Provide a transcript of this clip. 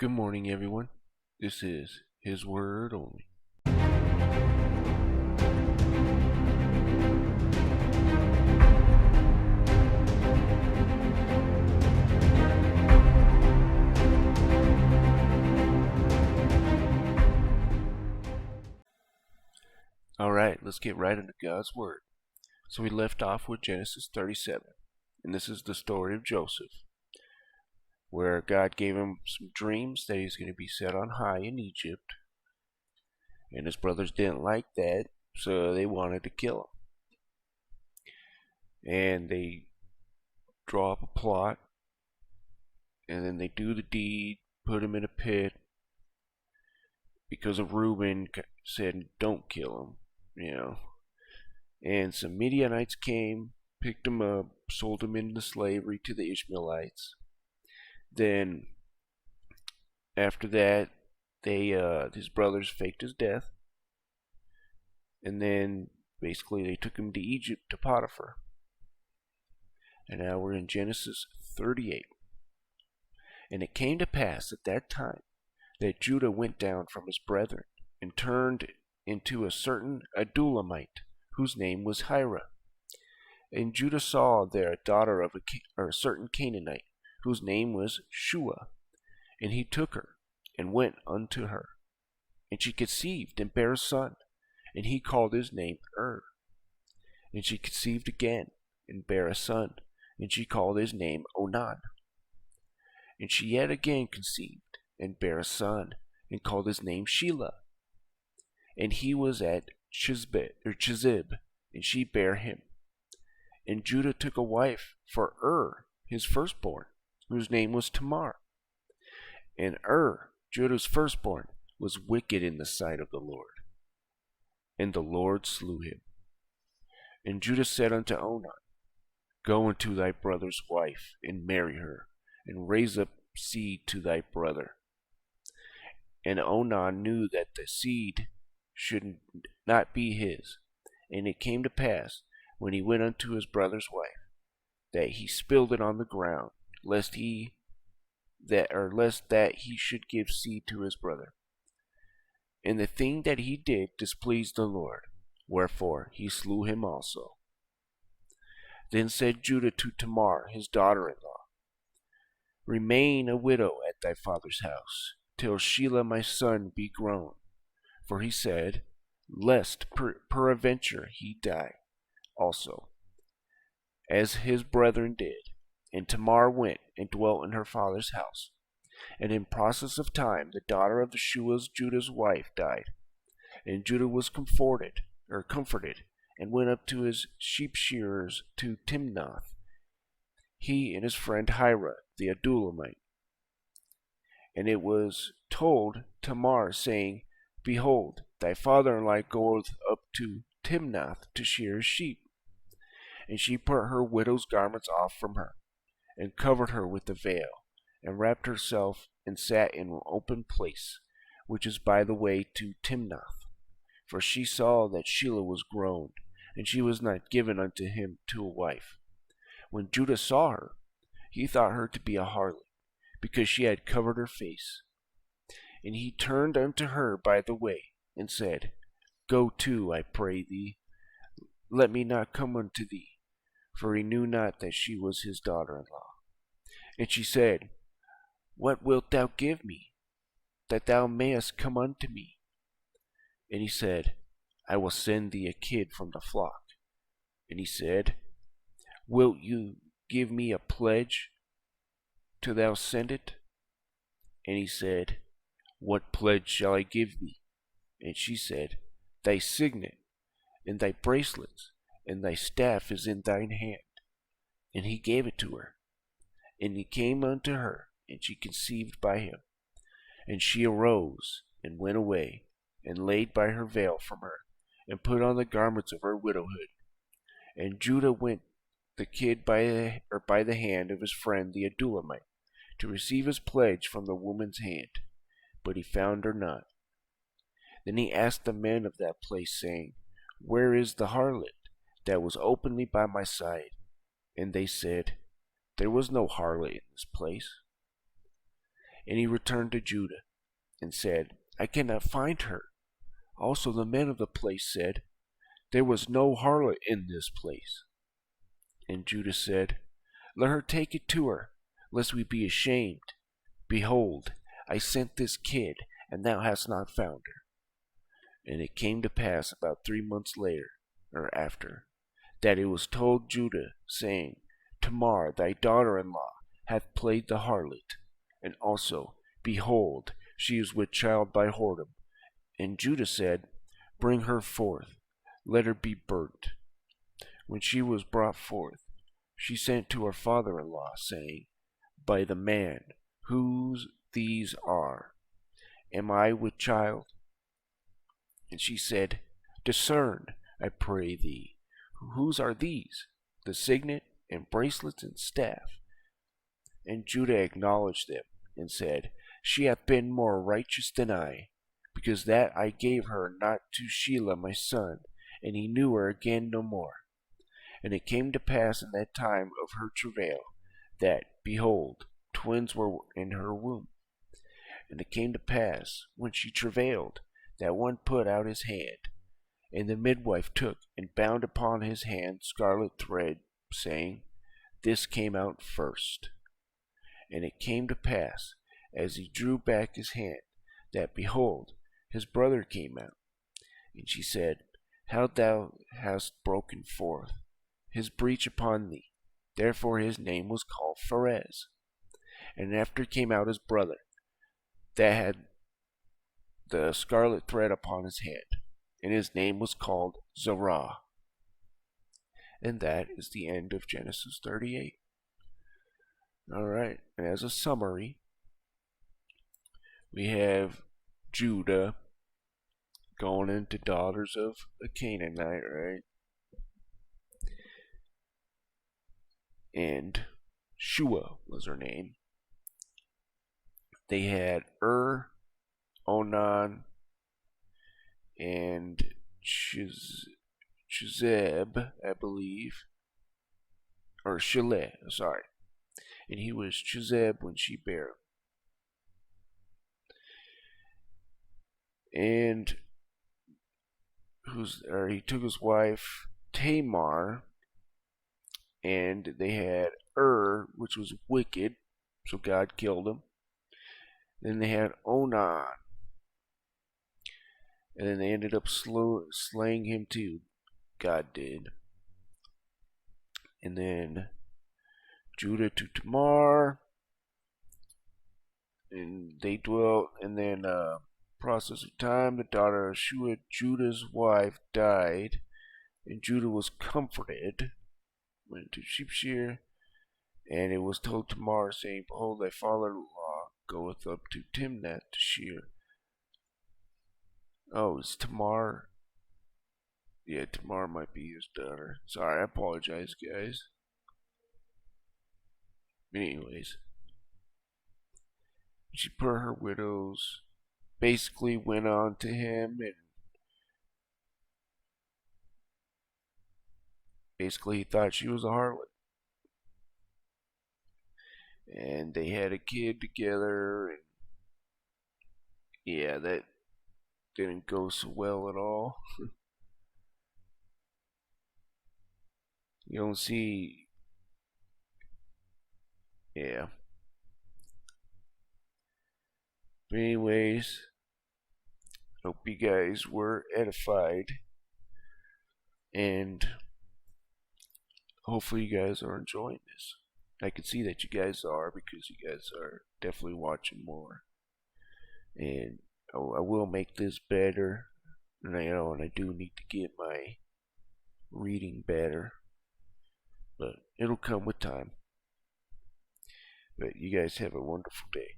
Good morning, everyone. This is His Word Only. Alright, let's get right into God's Word. So we left off with Genesis 37, and this is the story of Joseph, where God gave him some dreams that he's going to be set on high in Egypt, and his brothers didn't like that, so they wanted to kill him. And they draw up a plot, and then they do the deed, put him in a pit, because of Reuben said, don't kill him, And some Midianites came, picked him up, sold him into slavery to the Ishmaelites. Then, after that, his brothers faked his death, and then basically they took him to Egypt to Potiphar. And now we're in Genesis 38. And it came to pass at that time that Judah went down from his brethren and turned into a certain Adulamite, whose name was Hira. And Judah saw there a daughter of a certain Canaanite, whose name was Shua. And he took her, and went unto her. And she conceived, and bare a son, and he called his name And she conceived again, and bare a son, and she called his name Onan. And she yet again conceived, and bare a son, and called his name Shelah. And he was at Chizib, and she bare him. And Judah took a wife for his firstborn, whose name was Tamar. And Judah's firstborn, was wicked in the sight of the Lord. And the Lord slew him. And Judah said unto Onan, Go unto thy brother's wife, and marry her, and raise up seed to thy brother. And Onan knew that the seed should not be his. And it came to pass, when he went unto his brother's wife, that he spilled it on the ground, lest that he should give seed to his brother. And the thing that he did displeased the Lord, wherefore he slew him also. Then said Judah to Tamar his daughter-in-law, Remain a widow at thy father's house, till Shelah my son be grown. For he said, Lest peradventure he die also, as his brethren did. And Tamar went and dwelt in her father's house. And in process of time the daughter of Judah's wife died. And Judah was comforted, and went up to his sheep shearers to Timnath, he and his friend Hira the Adulamite. And it was told Tamar, saying, Behold, thy father-in-law goeth up to Timnath to shear his sheep. And she put her widow's garments off from her, and covered her with a veil, and wrapped herself, and sat in an open place, which is by the way to Timnath. For she saw that Shelah was grown, and she was not given unto him to a wife. When Judah saw her, he thought her to be a harlot, because she had covered her face. And he turned unto her by the way, and said, Go to, I pray thee, let me not come unto thee. For he knew not that she was his daughter-in-law. And she said, What wilt thou give me, that thou mayest come unto me? And he said, I will send thee a kid from the flock. And he said, Wilt you give me a pledge till thou send it? And he said, What pledge shall I give thee? And she said, Thy signet, and thy bracelets, and thy staff is in thine hand. And he gave it to her. And he came unto her, and she conceived by him. And she arose, and went away, and laid by her veil from her, and put on the garments of her widowhood. And Judah went the kid by the hand of his friend the Adulamite, to receive his pledge from the woman's hand, but he found her not. Then he asked the men of that place, saying, Where is the harlot that was openly by my side? And they said, There was no harlot in this place. And he returned to Judah, and said, I cannot find her. Also the men of the place said, There was no harlot in this place. And Judah said, Let her take it to her, lest we be ashamed. Behold, I sent this kid, and thou hast not found her. And it came to pass about 3 months later, or after, that it was told Judah, saying, Tamar, thy daughter-in-law, hath played the harlot. And also, behold, she is with child by whoredom. And Judah said, Bring her forth, let her be burnt. When she was brought forth, she sent to her father-in-law, saying, By the man whose these are, am I with child? And she said, Discern, I pray thee, whose are these, the signet, and bracelets, and staff? And Judah acknowledged them, and said, She hath been more righteous than I, because that I gave her not to Shelah my son, and he knew her again no more. And it came to pass in that time of her travail, that, behold, twins were in her womb. And it came to pass, when she travailed, that one put out his hand, and the midwife took and bound upon his hand scarlet thread, saying, This came out first. And it came to pass, as he drew back his hand, that, behold, his brother came out. And she said, How thou hast broken forth his breach upon thee. Therefore his name was called Pharez. And after came out his brother, that had the scarlet thread upon his hand, and his name was called Zerah. And that is the end of Genesis 38. Alright, and as a summary, we have Judah going into daughters of a Canaanite, right? And Shua was her name. They had Onan, and Chizeb, I believe. Or Shileh, sorry. And he was Chizeb when she bare him. And he took his wife Tamar, and they had which was wicked, so God killed him. Then they had Onan, and then they ended up slaying him too. God did. And then Judah to Tamar, and they dwelt. And then process of time, the daughter of Shua, Judah's wife, died, and Judah was comforted, went to sheep shear, and it was told Tamar, saying, Behold, thy father-in-law goeth up to Timnath to shear. Oh, it's Tamar. Yeah, Tamar might be his daughter. Sorry, I apologize, guys. Anyways, she put her widows, basically went on to him, and basically he thought she was a harlot. And they had a kid together, and yeah, that didn't go so well at all. You don't see, yeah. But anyways, hope you guys were edified, and hopefully you guys are enjoying this. I can see that you guys are, because you guys are definitely watching more. And I will make this better, and I do need to get my reading better, but it'll come with time. But you guys have a wonderful day.